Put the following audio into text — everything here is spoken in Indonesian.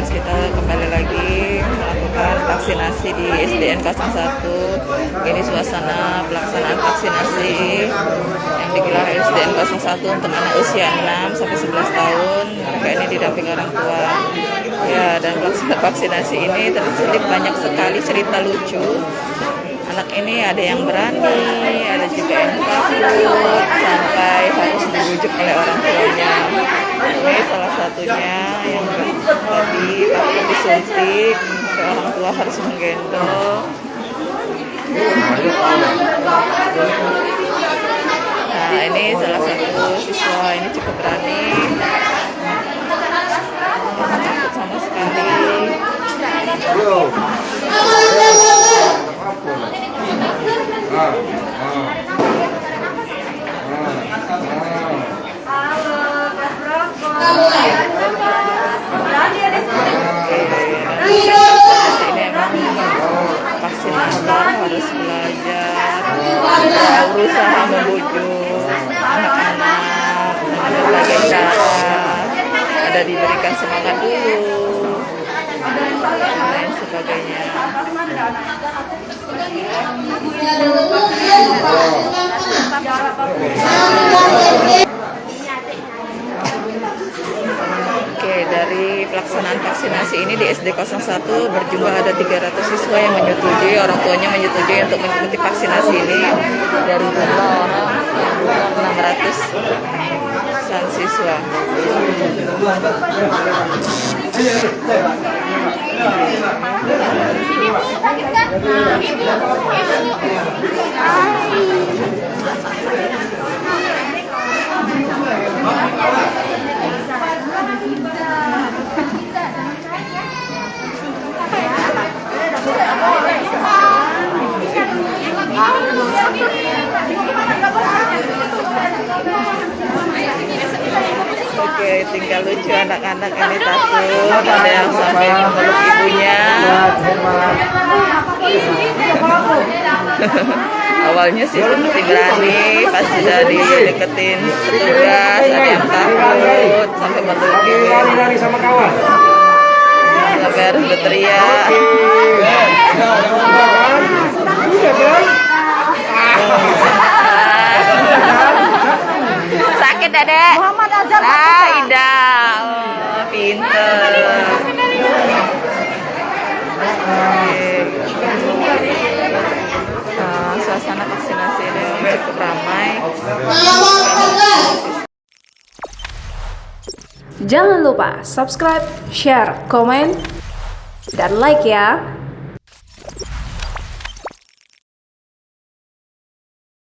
Kita kembali lagi melakukan vaksinasi di SDN 01. Ini suasana pelaksanaan vaksinasi yang digelar SDN 01 untuk anak usia 6 sampai 11 tahun. Mereka ini didampingi orang tua. Ya, dan vaksinasi ini terselip banyak sekali cerita lucu. Anak ini ada yang berani, ada juga yang takut, sampai harus dibujuk oleh orang tuanya. Ini salah satunya yang tadi takut disuntik, orang tua harus menggendong. Nah, ini salah satu siswa ini cukup berani, takut sama sekali. Ini emang vaksinasi harus belajar, berusaha membujuk anak-anak dengan berbagai cara, ada diberikan semangat dulu dan lain sebagainya. Oke, dari pelaksanaan vaksinasi ini di SD 01 berjumlah ada 300 siswa yang menyetujui, orang tuanya menyetujui untuk mengikuti vaksinasi ini. Dari jumlah orang 600 siswa. Oke, tinggal lucu anak-anak ini takut, ada yang sampai memeluk ibunya. Awalnya sih seperti berani, pas sudah dideketin petugas ada yang takut sampai memeluk ibu, sampai harus berteriak. Sakit Dedek. Ah, Indah. Oh, pinter. Suasana vaksinasi ini cukup ramai. Jangan lupa subscribe, share, komen, dan like ya.